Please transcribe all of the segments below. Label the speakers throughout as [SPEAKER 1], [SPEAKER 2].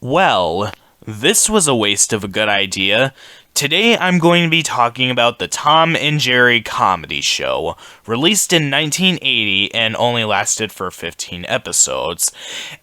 [SPEAKER 1] Well, this was a waste of a good idea. Today I'm going to be talking about the Tom and Jerry comedy show, released in 1980 and only lasted for 15 episodes.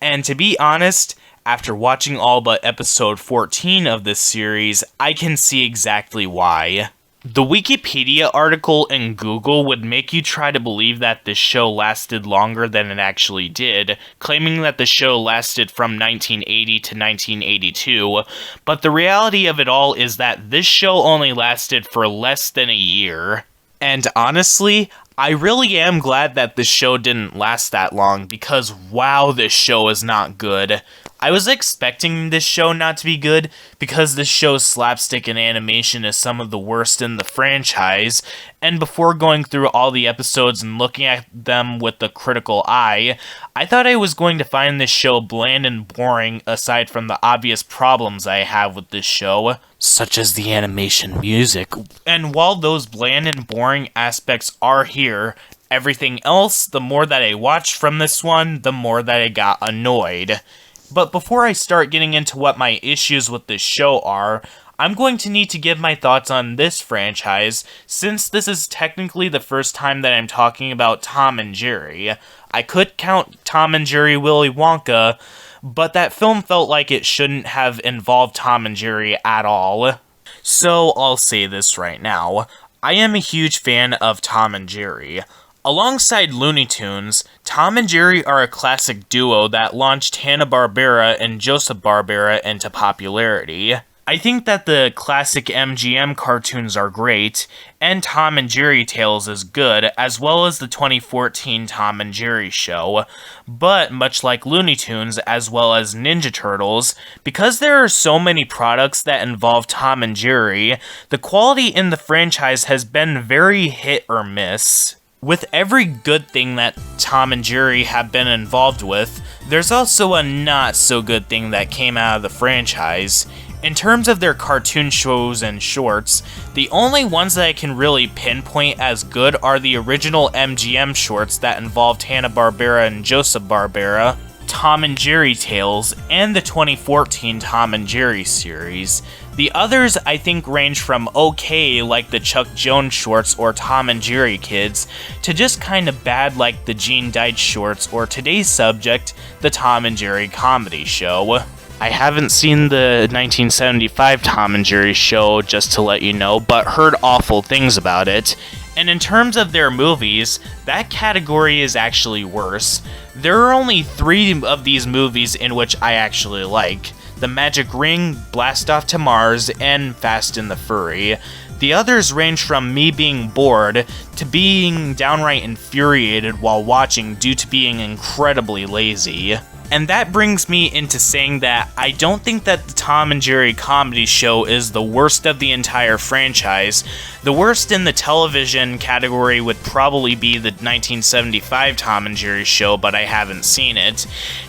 [SPEAKER 1] And to be honest, after watching all but episode 14 of this series, I can see exactly why. The Wikipedia article in Google would make you try to believe that this show lasted longer than it actually did, claiming that the show lasted from 1980 to 1982, but the reality of it all is that this show only lasted for less than a year. And honestly, I really am glad that this show didn't last that long, because wow, this show is not good. I was expecting this show not to be good, because this show's slapstick and animation is some of the worst in the franchise, and before going through all the episodes and looking at them with a critical eye, I thought I was going to find this show bland and boring aside from the obvious problems I have with this show, such as the animation music. And while those bland and boring aspects are here, everything else, the more that I watched from this one, the more that I got annoyed. But before I start getting into what my issues with this show are, I'm going to need to give my thoughts on this franchise, since this is technically the first time that I'm talking about Tom and Jerry. I could count Tom and Jerry Willy Wonka, but that film felt like it shouldn't have involved Tom and Jerry at all. So I'll say this right now, I am a huge fan of Tom and Jerry. Alongside Looney Tunes, Tom and Jerry are a classic duo that launched Hanna-Barbera and Joseph Barbera into popularity. I think that the classic MGM cartoons are great, and Tom and Jerry Tales is good, as well as the 2014 Tom and Jerry show. But much like Looney Tunes, as well as Ninja Turtles, because there are so many products that involve Tom and Jerry, the quality in the franchise has been very hit or miss. With every good thing that Tom and Jerry have been involved with, there's also a not so good thing that came out of the franchise. In terms of their cartoon shows and shorts, the only ones that I can really pinpoint as good are the original MGM shorts that involved Hanna-Barbera and Joseph Barbera, Tom and Jerry Tales, and the 2014 Tom and Jerry series. The others, I think, range from okay, like the Chuck Jones shorts or Tom and Jerry Kids, to just kinda bad like the Gene Deitch shorts or today's subject, the Tom and Jerry comedy show. I haven't seen the 1975 Tom and Jerry show, just to let you know, but heard awful things about it. And in terms of their movies, that category is actually worse. There are only 3 of these movies in which I actually like: The Magic Ring, Blast Off to Mars, and Fast and the Furry. The others range from me being bored to being downright infuriated while watching due to being incredibly lazy. And that brings me into saying that I don't think that the Tom and Jerry comedy show is the worst of the entire franchise. The worst in the television category would probably be the 1975 Tom and Jerry show, but I haven't seen it.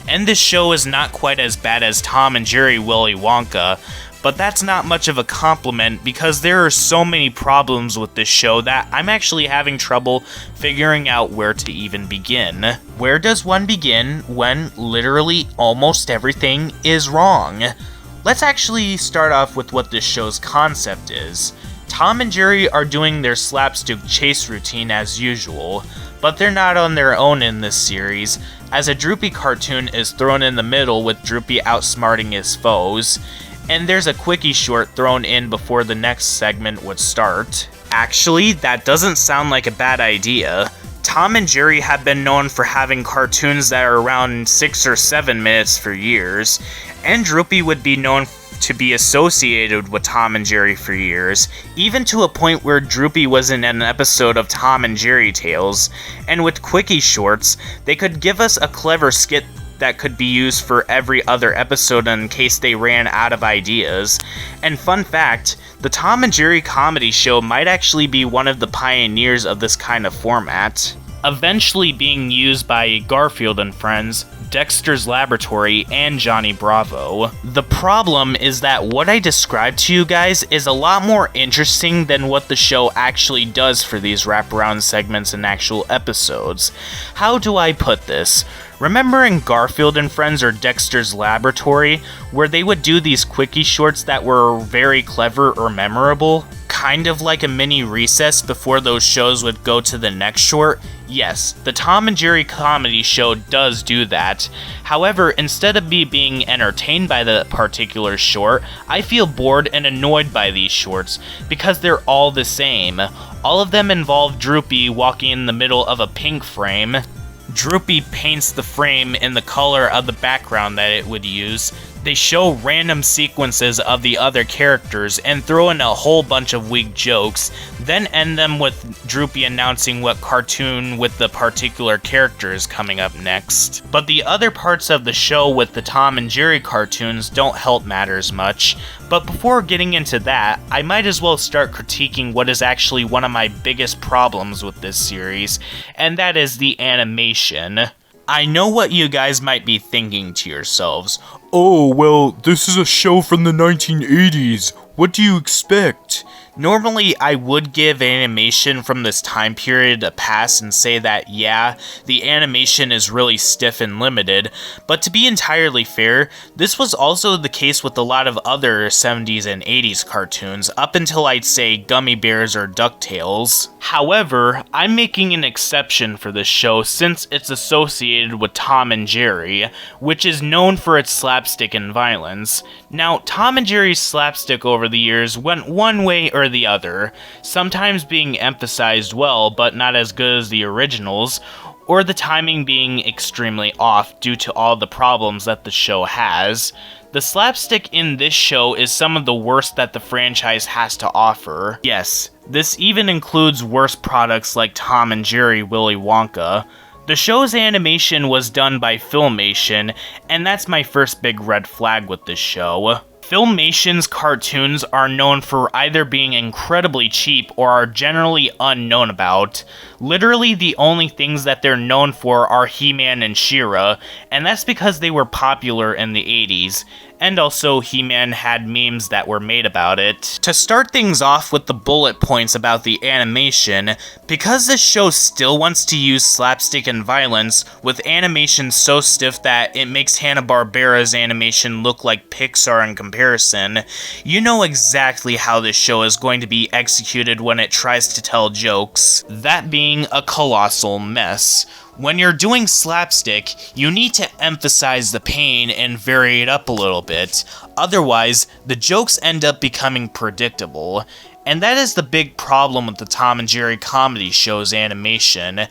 [SPEAKER 1] And this show is not quite as bad as Tom and Jerry Willy Wonka, but that's not much of a compliment because there are so many problems with this show that I'm actually having trouble figuring out where to even begin. Where does one begin when literally almost everything is wrong? Let's actually start off with what this show's concept is. Tom and Jerry are doing their slapstick chase routine as usual, but they're not on their own in this series, as a Droopy cartoon is thrown in the middle with Droopy outsmarting his foes. And there's a quickie short thrown in before the next segment would start. Actually, that doesn't sound like a bad idea. Tom and Jerry have been known for having cartoons that are around 6 or 7 minutes for years, and Droopy would be known to be associated with Tom and Jerry for years, even to a point where Droopy was in an episode of Tom and Jerry Tales, and with quickie shorts, they could give us a clever skit that could be used for every other episode in case they ran out of ideas. And fun fact, the Tom and Jerry comedy show might actually be one of the pioneers of this kind of format, eventually being used by Garfield and Friends, Dexter's Laboratory, and Johnny Bravo. The problem is that what I described to you guys is a lot more interesting than what the show actually does for these wraparound segments and actual episodes. How do I put this? Remember in Garfield and Friends or Dexter's Laboratory, where they would do these quickie shorts that were very clever or memorable? Kind of like a mini recess before those shows would go to the next short? Yes, the Tom and Jerry comedy show does do that. However, instead of me being entertained by the particular short, I feel bored and annoyed by these shorts, because they're all the same. All of them involve Droopy walking in the middle of a pink frame. Droopy paints the frame in the color of the background that it would use. They show random sequences of the other characters and throw in a whole bunch of weak jokes, then end them with Droopy announcing what cartoon with the particular character is coming up next. But the other parts of the show with the Tom and Jerry cartoons don't help matters much. But before getting into that, I might as well start critiquing what is actually one of my biggest problems with this series, and that is the animation. I know what you guys might be thinking to yourselves. Oh, well, this is a show from the 1980s. What do you expect? Normally, I would give animation from this time period a pass and say that, yeah, the animation is really stiff and limited, but to be entirely fair, this was also the case with a lot of other 70s and 80s cartoons, up until I'd say Gummy Bears or DuckTales. However, I'm making an exception for this show since it's associated with Tom and Jerry, which is known for its slapstick and violence. Now, Tom and Jerry's slapstick over the years went one way or the other, sometimes being emphasized well but not as good as the originals, or the timing being extremely off due to all the problems that the show has. The slapstick in this show is some of the worst that the franchise has to offer. Yes, this even includes worse products like Tom and Jerry Willy Wonka. The show's animation was done by Filmation, and that's my first big red flag with this show. Filmation's cartoons are known for either being incredibly cheap or are generally unknown about. Literally the only things that they're known for are He-Man and She-Ra, and that's because they were popular in the 80s. And also, He-Man had memes that were made about it. To start things off with the bullet points about the animation, because this show still wants to use slapstick and violence, with animation so stiff that it makes Hanna-Barbera's animation look like Pixar in comparison, you know exactly how this show is going to be executed when it tries to tell jokes. That being a colossal mess. When you're doing slapstick, you need to emphasize the pain and vary it up a little bit, otherwise, the jokes end up becoming predictable. And that is the big problem with the Tom and Jerry comedy show's animation.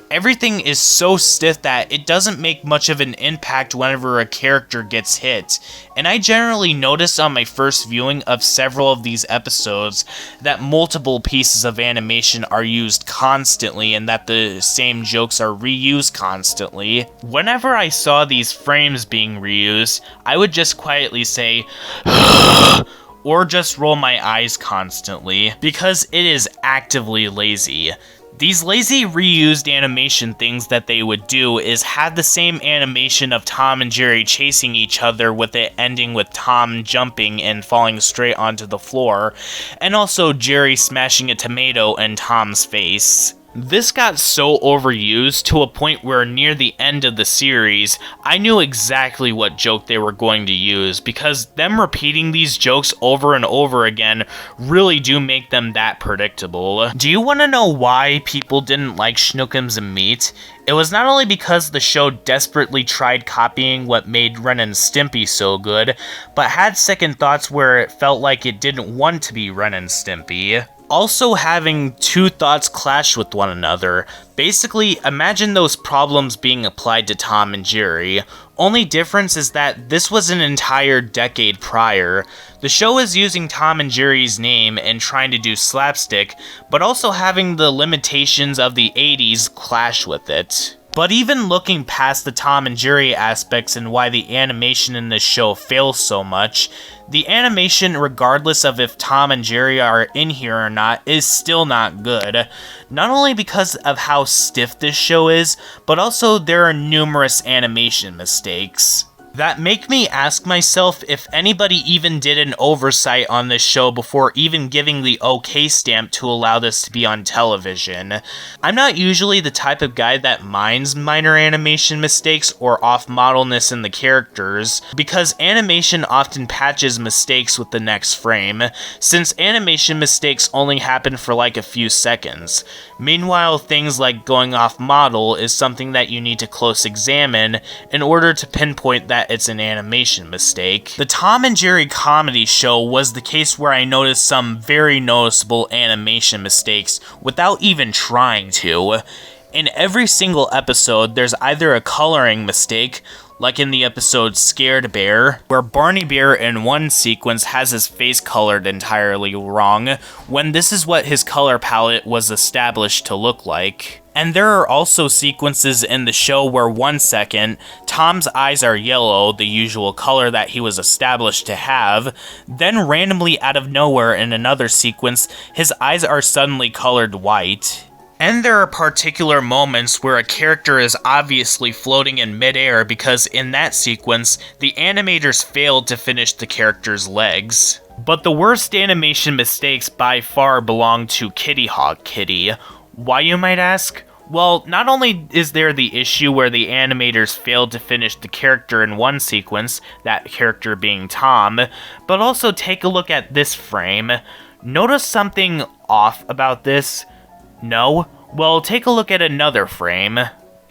[SPEAKER 1] Everything is so stiff that it doesn't make much of an impact whenever a character gets hit. And I generally noticed on my first viewing of several of these episodes that multiple pieces of animation are used constantly and that the same jokes are reused constantly. Whenever I saw these frames being reused, I would just quietly say, or just roll my eyes constantly, because it is actively lazy. These lazy reused animation things that they would do is have the same animation of Tom and Jerry chasing each other, with it ending with Tom jumping and falling straight onto the floor, and also Jerry smashing a tomato in Tom's face. This got so overused to a point where near the end of the series, I knew exactly what joke they were going to use, because them repeating these jokes over and over again really do make them that predictable. Do you want to know why people didn't like Schnookums and Meat? It was not only because the show desperately tried copying what made Ren and Stimpy so good, but had second thoughts where it felt like it didn't want to be Ren and Stimpy. Also, having two thoughts clash with one another. Basically, imagine those problems being applied to Tom and Jerry. Only difference is that this was an entire decade prior. The show is using Tom and Jerry's name and trying to do slapstick, but also having the limitations of the 80s clash with it. But even looking past the Tom and Jerry aspects and why the animation in this show fails so much, the animation, regardless of if Tom and Jerry are in here or not, is still not good. Not only because of how stiff this show is, but also there are numerous animation mistakes that make me ask myself if anybody even did an oversight on this show before even giving the OK stamp to allow this to be on television. I'm not usually the type of guy that minds minor animation mistakes or off-modelness in the characters, because animation often patches mistakes with the next frame, since animation mistakes only happen for like a few seconds. Meanwhile, things like going off model is something that you need to close examine in order to pinpoint that it's an animation mistake. The Tom and Jerry comedy show was the case where I noticed some very noticeable animation mistakes without even trying to. In every single episode, there's either a coloring mistake, like in the episode Scared Bear, where Barney Bear in one sequence has his face colored entirely wrong, when this is what his color palette was established to look like. And there are also sequences in the show where 1 second, Tom's eyes are yellow, the usual color that he was established to have, then randomly out of nowhere in another sequence, his eyes are suddenly colored white. And there are particular moments where a character is obviously floating in midair because in that sequence, the animators failed to finish the character's legs. But the worst animation mistakes by far belong to Kitty Hawk Kitty. Why, you might ask? Well, not only is there the issue where the animators failed to finish the character in one sequence, that character being Tom, but also take a look at this frame. Notice something off about this? No? Well, take a look at another frame.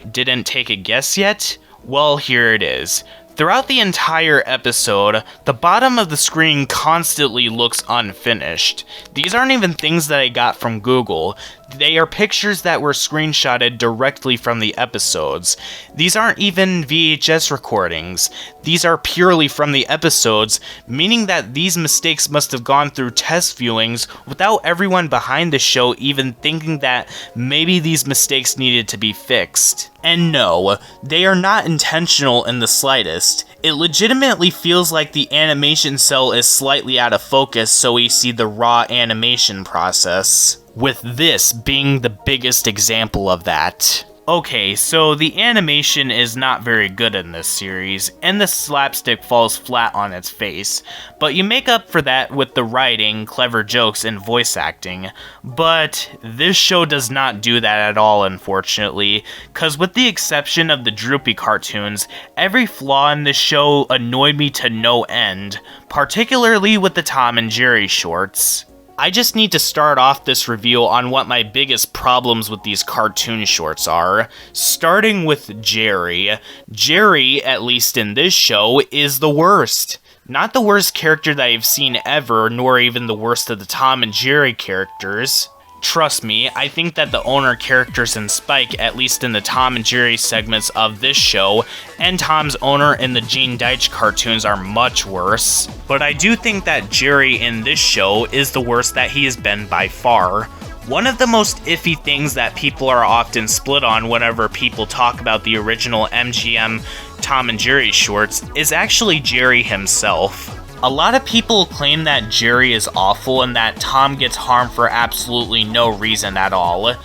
[SPEAKER 1] Didn't take a guess yet? Well, here it is. Throughout the entire episode, the bottom of the screen constantly looks unfinished. These aren't even things that I got from Google. They are pictures that were screenshotted directly from the episodes. These aren't even VHS recordings. These are purely from the episodes, meaning that these mistakes must have gone through test viewings without everyone behind the show even thinking that maybe these mistakes needed to be fixed. And no, they are not intentional in the slightest. It legitimately feels like the animation cell is slightly out of focus so we see the raw animation process, with this being the biggest example of that. Okay, so the animation is not very good in this series, and the slapstick falls flat on its face, but you make up for that with the writing, clever jokes, and voice acting. But this show does not do that at all, unfortunately, cause with the exception of the Droopy cartoons, every flaw in this show annoyed me to no end, particularly with the Tom and Jerry shorts. I just need to start off this review on what my biggest problems with these cartoon shorts are, starting with Jerry. Jerry, at least in this show, is the worst. Not the worst character that I've seen ever, nor even the worst of the Tom and Jerry characters. Trust me, I think that the owner characters in Spike, at least in the Tom and Jerry segments of this show, and Tom's owner in the Gene Deitch cartoons are much worse. But I do think that Jerry in this show is the worst that he has been by far. One of the most iffy things that people are often split on whenever people talk about the original MGM Tom and Jerry shorts is actually Jerry himself. A lot of people claim that Jerry is awful and that Tom gets harmed for absolutely no reason at all.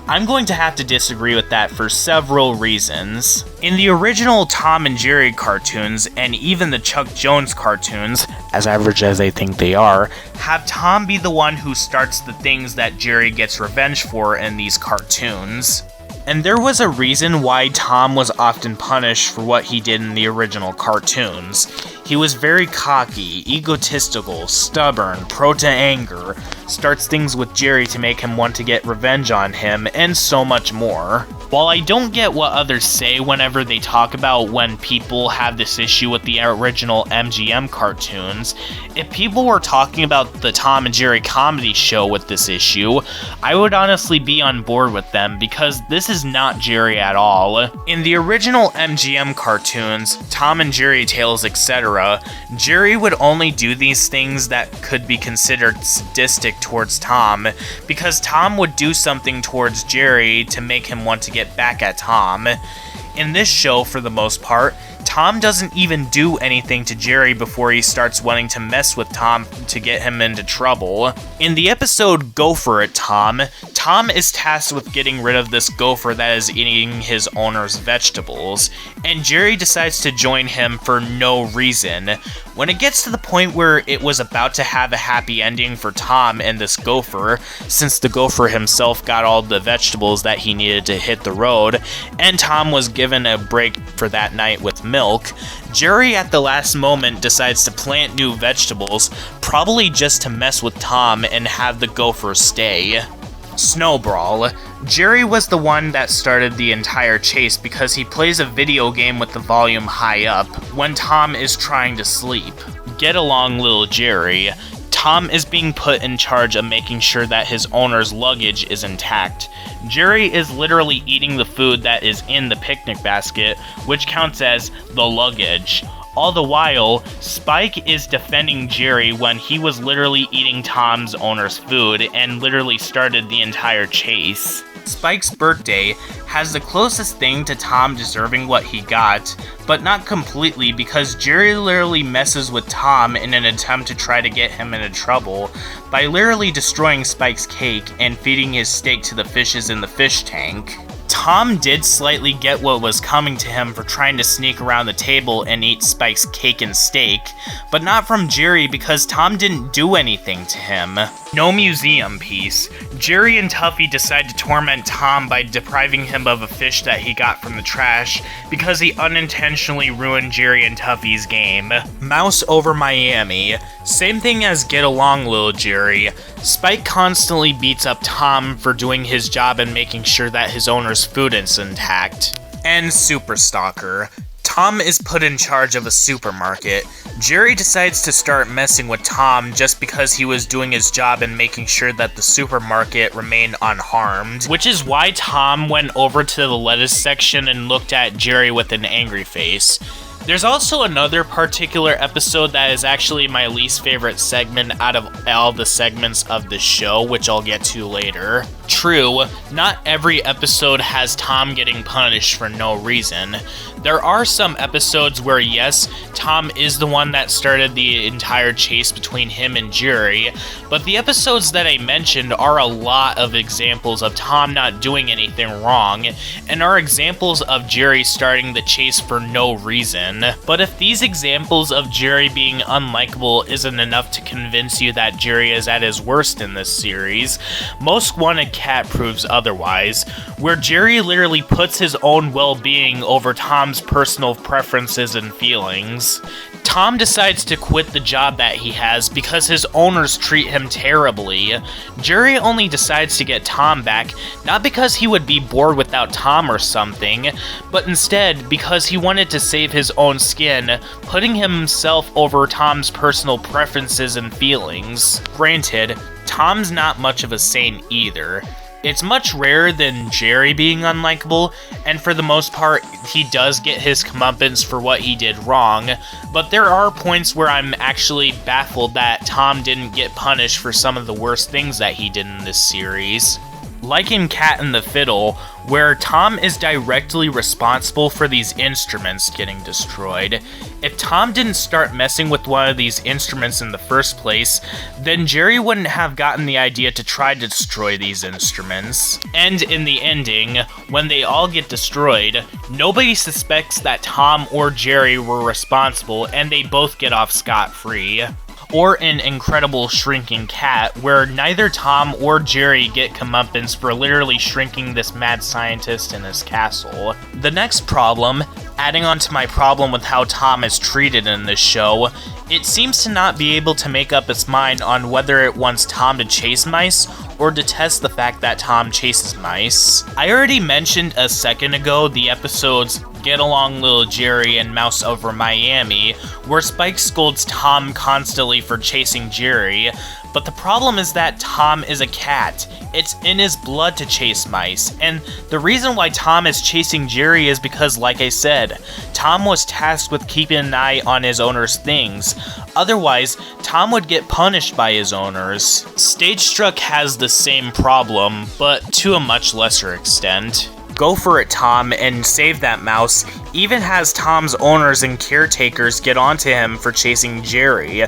[SPEAKER 1] I'm going to have to disagree with that for several reasons. In the original Tom and Jerry cartoons, and even the Chuck Jones cartoons, as average as I think they are, have Tom be the one who starts the things that Jerry gets revenge for in these cartoons. And there was a reason why Tom was often punished for what he did in the original cartoons. He was very cocky, egotistical, stubborn, prone to anger, starts things with Jerry to make him want to get revenge on him, and so much more. While I don't get what others say whenever they talk about when people have this issue with the original MGM cartoons, if people were talking about the Tom and Jerry comedy show with this issue, I would honestly be on board with them because this is not Jerry at all. In the original MGM cartoons, Tom and Jerry Tales, etc., Jerry would only do these things that could be considered sadistic towards Tom, because Tom would do something towards Jerry to make him want to get back at Tom. In this show, for the most part, Tom doesn't even do anything to Jerry before he starts wanting to mess with Tom to get him into trouble. In the episode Go For It, Tom is tasked with getting rid of this gopher that is eating his owner's vegetables, and Jerry decides to join him for no reason. When it gets to the point where it was about to have a happy ending for Tom and this gopher, since the gopher himself got all the vegetables that he needed to hit the road, and Tom was given a break for that night with milk, Jerry at the last moment decides to plant new vegetables, probably just to mess with Tom and have the gopher stay. Snowball. Jerry was the one that started the entire chase because he plays a video game with the volume high up when Tom is trying to sleep. Get along, little Jerry. Tom is being put in charge of making sure that his owner's luggage is intact. Jerry is literally eating the food that is in the picnic basket, which counts as the luggage. All the while, Spike is defending Jerry when he was literally eating Tom's owner's food and literally started the entire chase. Spike's birthday has the closest thing to Tom deserving what he got, but not completely because Jerry literally messes with Tom in an attempt to try to get him into trouble by literally destroying Spike's cake and feeding his steak to the fishes in the fish tank. Tom did slightly get what was coming to him for trying to sneak around the table and eat Spike's cake and steak, but not from Jerry because Tom didn't do anything to him. No museum piece. Jerry and Tuffy decide to torment Tom by depriving him of a fish that he got from the trash because he unintentionally ruined Jerry and Tuffy's game. Mouse over Miami. Same thing as Get Along, Little Jerry. Spike constantly beats up Tom for doing his job and making sure that his owner's food is intact. And Super Stalker. Tom is put in charge of a supermarket. Jerry decides to start messing with Tom just because he was doing his job and making sure that the supermarket remained unharmed, which is why Tom went over to the lettuce section and looked at Jerry with an angry face. There's also another particular episode that is actually my least favorite segment out of all the segments of the show, which I'll get to later. True, not every episode has Tom getting punished for no reason. There are some episodes where, yes, Tom is the one that started the entire chase between him and Jerry, but the episodes that I mentioned are a lot of examples of Tom not doing anything wrong, and are examples of Jerry starting the chase for no reason. But if these examples of Jerry being unlikable isn't enough to convince you that Jerry is at his worst in this series, Most Wanted Cat proves otherwise, where Jerry literally puts his own well-being over Tom's personal preferences and feelings. Tom decides to quit the job that he has because his owners treat him terribly. Jerry only decides to get Tom back, not because he would be bored without Tom or something, but instead because he wanted to save his own skin, putting himself over Tom's personal preferences and feelings. Granted, Tom's not much of a saint either. It's much rarer than Jerry being unlikable, and for the most part, he does get his comeuppance for what he did wrong, but there are points where I'm actually baffled that Tom didn't get punished for some of the worst things that he did in this series. Like in Cat and the Fiddle, where Tom is directly responsible for these instruments getting destroyed. If Tom didn't start messing with one of these instruments in the first place, then Jerry wouldn't have gotten the idea to try to destroy these instruments. And in the ending, when they all get destroyed, nobody suspects that Tom or Jerry were responsible and they both get off scot-free. Or in Incredible Shrinking Cat, where neither Tom or Jerry get comeuppance for literally shrinking this mad scientist in his castle. The next problem, adding on to my problem with how Tom is treated in this show, it seems to not be able to make up its mind on whether it wants Tom to chase mice or detest the fact that Tom chases mice. I already mentioned a second ago the episodes Get Along Little Jerry and Mouse Over Miami, where Spike scolds Tom constantly for chasing Jerry, but the problem is that Tom is a cat. It's in his blood to chase mice, and the reason why Tom is chasing Jerry is because, like I said, Tom was tasked with keeping an eye on his owner's things. Otherwise, Tom would get punished by his owners. Stage Struck has the same problem, but to a much lesser extent. Go for it, Tom, and save that mouse even has Tom's owners and caretakers get onto him for chasing Jerry.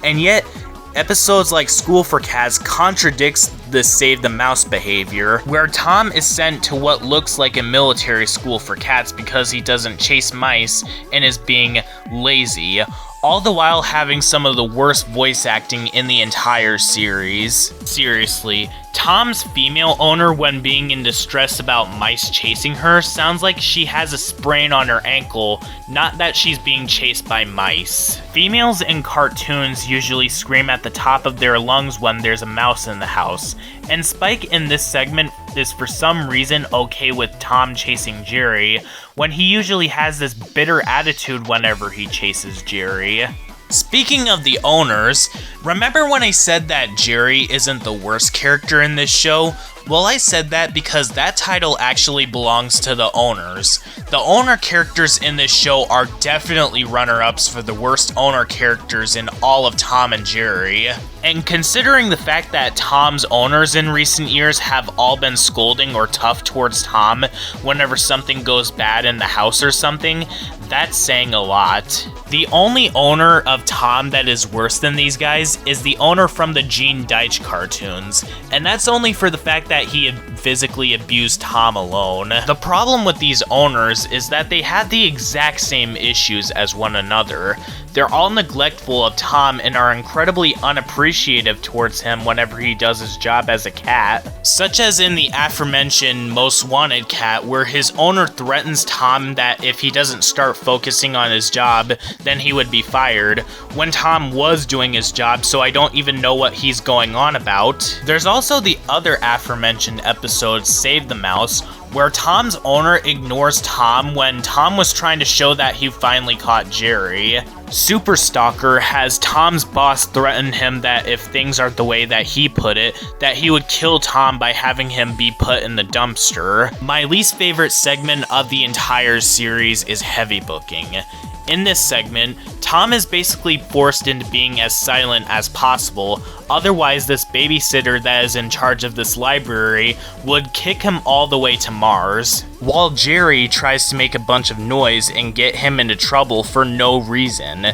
[SPEAKER 1] And yet, episodes like School for Cats contradicts the save the mouse behavior, where Tom is sent to what looks like a military school for cats because he doesn't chase mice and is being lazy, all the while having some of the worst voice acting in the entire series. Seriously, Tom's female owner, when being in distress about mice chasing her, sounds like she has a sprain on her ankle, not that she's being chased by mice. Females in cartoons usually scream at the top of their lungs when there's a mouse in the house, and Spike in this segment is for some reason okay with Tom chasing Jerry, when he usually has this bitter attitude whenever he chases Jerry. Speaking of the owners, remember when I said that Jerry isn't the worst character in this show? Well, I said that because that title actually belongs to the owners. The owner characters in this show are definitely runner-ups for the worst owner characters in all of Tom and Jerry. And considering the fact that Tom's owners in recent years have all been scolding or tough towards Tom whenever something goes bad in the house or something, that's saying a lot. The only owner of Tom that is worse than these guys is the owner from the Gene Deitch cartoons, and that's only for the fact that he physically abused Tom alone. The problem with these owners is that they have the exact same issues as one another. They're all neglectful of Tom and are incredibly unappreciative towards him whenever he does his job as a cat. Such as in the aforementioned Most Wanted cat, where his owner threatens Tom that if he doesn't start focusing on his job, then he would be fired, when Tom was doing his job, so I don't even know what he's going on about. There's also the other aforementioned episode, Save the Mouse, where Tom's owner ignores Tom when Tom was trying to show that he finally caught Jerry. Super Stalker has Tom's boss threaten him that if things aren't the way that he put it, that he would kill Tom by having him be put in the dumpster. My least favorite segment of the entire series is Heavy Booking. In this segment, Tom is basically forced into being as silent as possible, otherwise this babysitter that is in charge of this library would kick him all the way to Mars, while Jerry tries to make a bunch of noise and get him into trouble for no reason.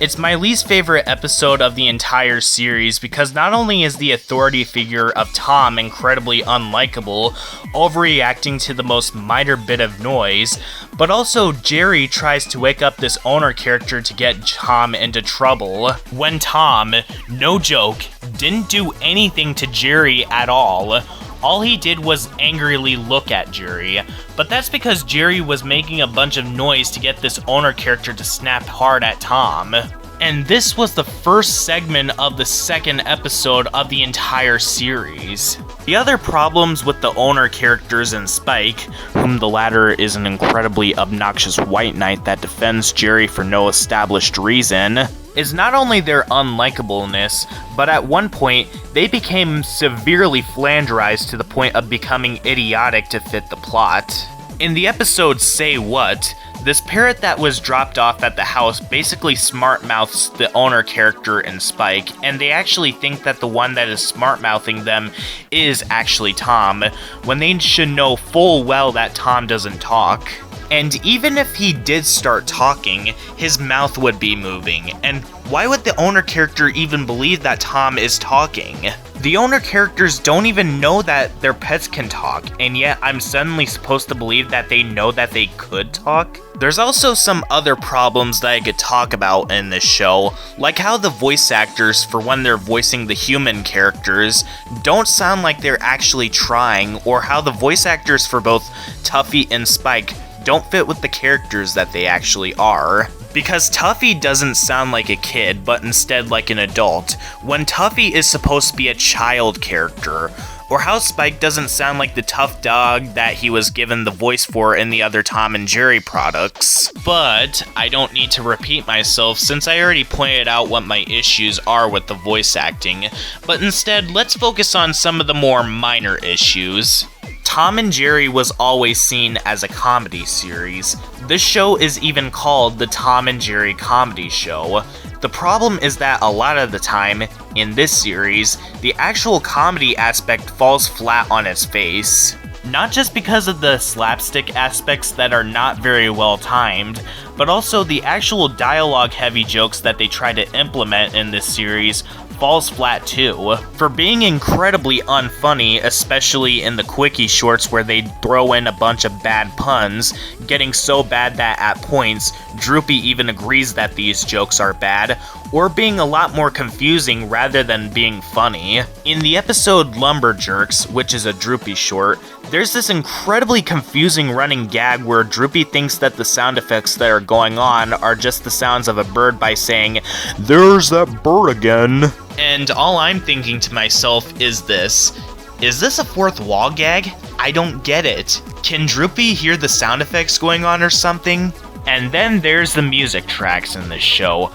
[SPEAKER 1] It's my least favorite episode of the entire series because not only is the authority figure of Tom incredibly unlikable, overreacting to the most minor bit of noise, but also Jerry tries to wake up this owner character to get Tom into trouble, when Tom, no joke, didn't do anything to Jerry at all. All he did was angrily look at Jerry, but that's because Jerry was making a bunch of noise to get this owner character to snap hard at Tom. And this was the first segment of the second episode of the entire series. The other problems with the owner characters in Spike, whom the latter is an incredibly obnoxious white knight that defends Jerry for no established reason, is not only their unlikableness, but at one point, they became severely flanderized to the point of becoming idiotic to fit the plot. In the episode Say What, this parrot that was dropped off at the house basically smart-mouths the owner character in Spike, and they actually think that the one that is smart-mouthing them is actually Tom, when they should know full well that Tom doesn't talk. And even if he did start talking, his mouth would be moving, and why would the owner character even believe that Tom is talking? The owner characters don't even know that their pets can talk, and yet I'm suddenly supposed to believe that they know that they could talk? There's also some other problems that I could talk about in this show, like how the voice actors, for when they're voicing the human characters, don't sound like they're actually trying, or how the voice actors for both Tuffy and Spike don't fit with the characters that they actually are. Because Tuffy doesn't sound like a kid, but instead like an adult, when Tuffy is supposed to be a child character. Or how Spike doesn't sound like the tough dog that he was given the voice for in the other Tom and Jerry products. But I don't need to repeat myself since I already pointed out what my issues are with the voice acting, but instead let's focus on some of the more minor issues. Tom and Jerry was always seen as a comedy series. This show is even called the Tom and Jerry Comedy Show. The problem is that a lot of the time, in this series, the actual comedy aspect falls flat on its face. Not just because of the slapstick aspects that are not very well timed, but also the actual dialogue-heavy jokes that they try to implement in this series falls flat too. For being incredibly unfunny, especially in the quickie shorts where they throw in a bunch of bad puns, getting so bad that at points, Droopy even agrees that these jokes are bad, or being a lot more confusing rather than being funny. In the episode Lumberjerks, which is a Droopy short, there's this incredibly confusing running gag where Droopy thinks that the sound effects that are going on are just the sounds of a bird by saying, "There's that bird again." And all I'm thinking to myself is this a fourth wall gag? I don't get it. Can Droopy hear the sound effects going on or something? And then there's the music tracks in this show.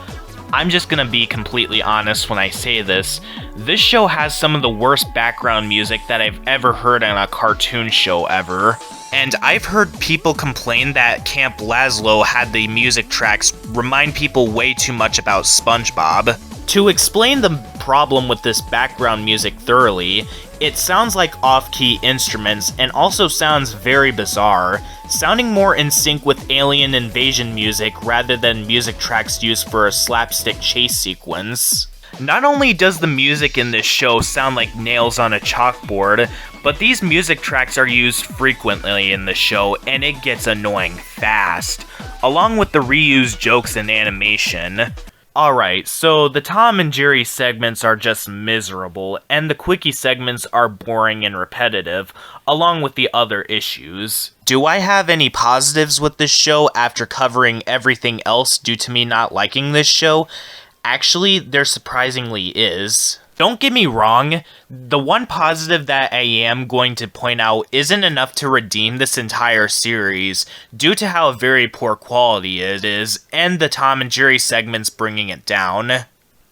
[SPEAKER 1] I'm just gonna be completely honest when I say this. This show has some of the worst background music that I've ever heard on a cartoon show ever. And I've heard people complain that Camp Lazlo had the music tracks remind people way too much about SpongeBob. To explain the problem with this background music thoroughly, it sounds like off-key instruments and also sounds very bizarre, sounding more in sync with alien invasion music rather than music tracks used for a slapstick chase sequence. Not only does the music in this show sound like nails on a chalkboard, but these music tracks are used frequently in the show and it gets annoying fast, along with the reused jokes and animation. Alright, so the Tom and Jerry segments are just miserable, and the quickie segments are boring and repetitive, along with the other issues. Do I have any positives with this show after covering everything else due to me not liking this show? Actually, there surprisingly is. Don't get me wrong, the one positive that I am going to point out isn't enough to redeem this entire series, due to how very poor quality it is, and the Tom and Jerry segments bringing it down.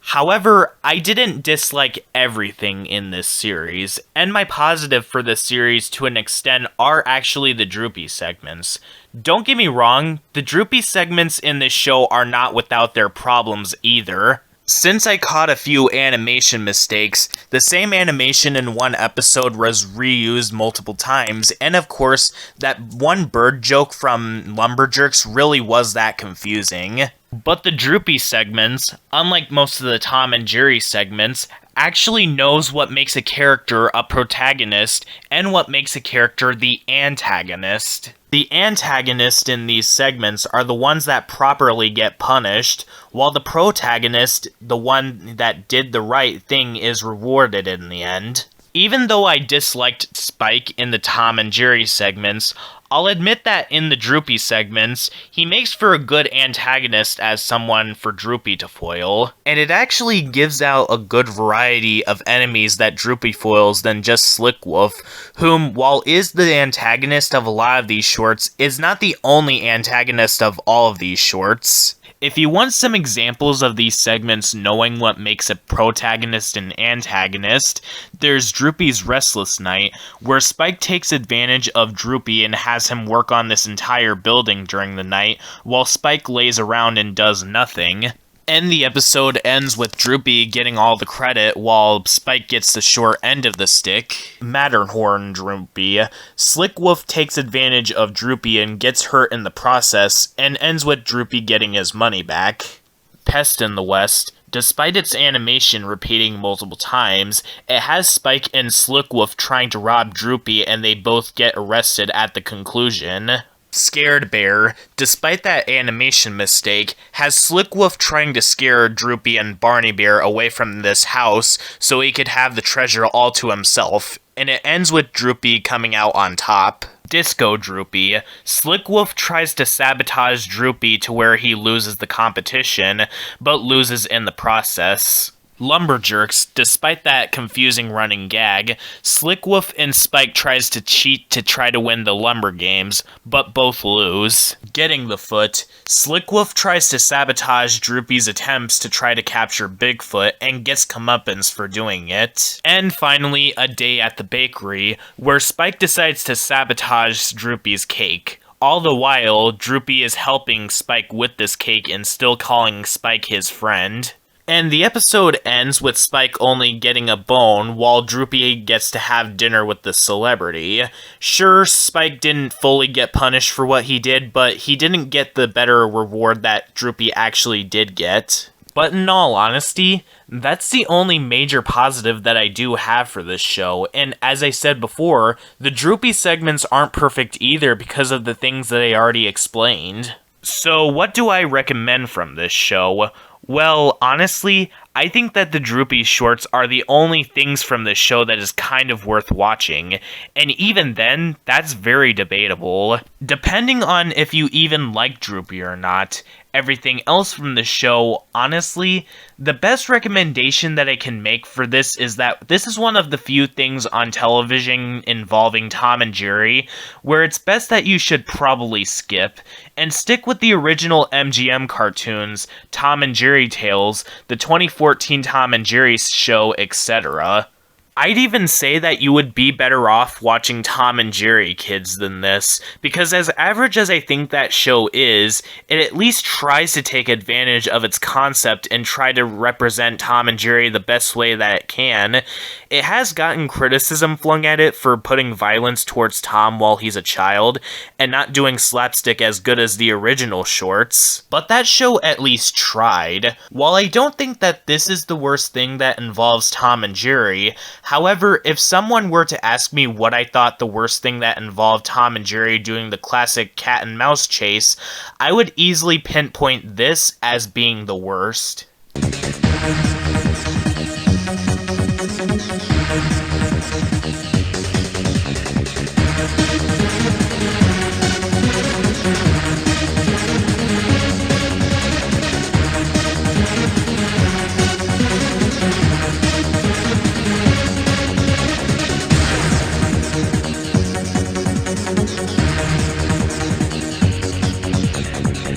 [SPEAKER 1] However, I didn't dislike everything in this series, and my positive for this series to an extent are actually the Droopy segments. Don't get me wrong, the Droopy segments in this show are not without their problems either. Since I caught a few animation mistakes, the same animation in one episode was reused multiple times, and of course, that one bird joke from Lumberjerks really was that confusing. But the Droopy segments, unlike most of the Tom and Jerry segments, actually knows what makes a character a protagonist and what makes a character the antagonist. The antagonists in these segments are the ones that properly get punished, while the protagonist, the one that did the right thing, is rewarded in the end. Even though I disliked Spike in the Tom and Jerry segments, I'll admit that in the Droopy segments, he makes for a good antagonist as someone for Droopy to foil. And it actually gives out a good variety of enemies that Droopy foils than just Slickwolf, whom, while is the antagonist of a lot of these shorts, is not the only antagonist of all of these shorts. If you want some examples of these segments knowing what makes a protagonist and antagonist, there's Droopy's Restless Night, where Spike takes advantage of Droopy and has him work on this entire building during the night, while Spike lays around and does nothing. And the episode ends with Droopy getting all the credit while Spike gets the short end of the stick. Matterhorn Droopy. Slickwolf takes advantage of Droopy and gets hurt in the process, and ends with Droopy getting his money back. Pest in the West. Despite its animation repeating multiple times, it has Spike and Slickwolf trying to rob Droopy and they both get arrested at the conclusion. Scared Bear, despite that animation mistake, has Slick Wolf trying to scare Droopy and Barney Bear away from this house so he could have the treasure all to himself, and it ends with Droopy coming out on top. Disco Droopy. Slick Wolf tries to sabotage Droopy to where he loses the competition, but loses in the process. Lumberjerks, despite that confusing running gag, Slick Wolf and Spike tries to cheat to try to win the Lumber Games, but both lose. Getting the Foot, Slick Wolf tries to sabotage Droopy's attempts to try to capture Bigfoot and gets comeuppance for doing it. And finally, A Day at the Bakery, where Spike decides to sabotage Droopy's cake. All the while, Droopy is helping Spike with this cake and still calling Spike his friend. And the episode ends with Spike only getting a bone while Droopy gets to have dinner with the celebrity. Sure, Spike didn't fully get punished for what he did, but he didn't get the better reward that Droopy actually did get. But in all honesty, that's the only major positive that I do have for this show, and as I said before, the Droopy segments aren't perfect either because of the things that I already explained. So what do I recommend from this show? Well, honestly, I think that the Droopy shorts are the only things from this show that is kind of worth watching, and even then, that's very debatable. Depending on if you even like Droopy or not, everything else from the show, honestly, the best recommendation that I can make for this is that this is one of the few things on television involving Tom and Jerry where it's best that you should probably skip and stick with the original MGM cartoons, Tom and Jerry Tales, the 2014 Tom and Jerry show, etc. I'd even say that you would be better off watching Tom and Jerry Kids than this, because as average as I think that show is, it at least tries to take advantage of its concept and try to represent Tom and Jerry the best way that it can. It has gotten criticism flung at it for putting violence towards Tom while he's a child, and not doing slapstick as good as the original shorts, but that show at least tried. While I don't think that this is the worst thing that involves Tom and Jerry, however, if someone were to ask me what I thought the worst thing that involved Tom and Jerry doing the classic cat and mouse chase, I would easily pinpoint this as being the worst.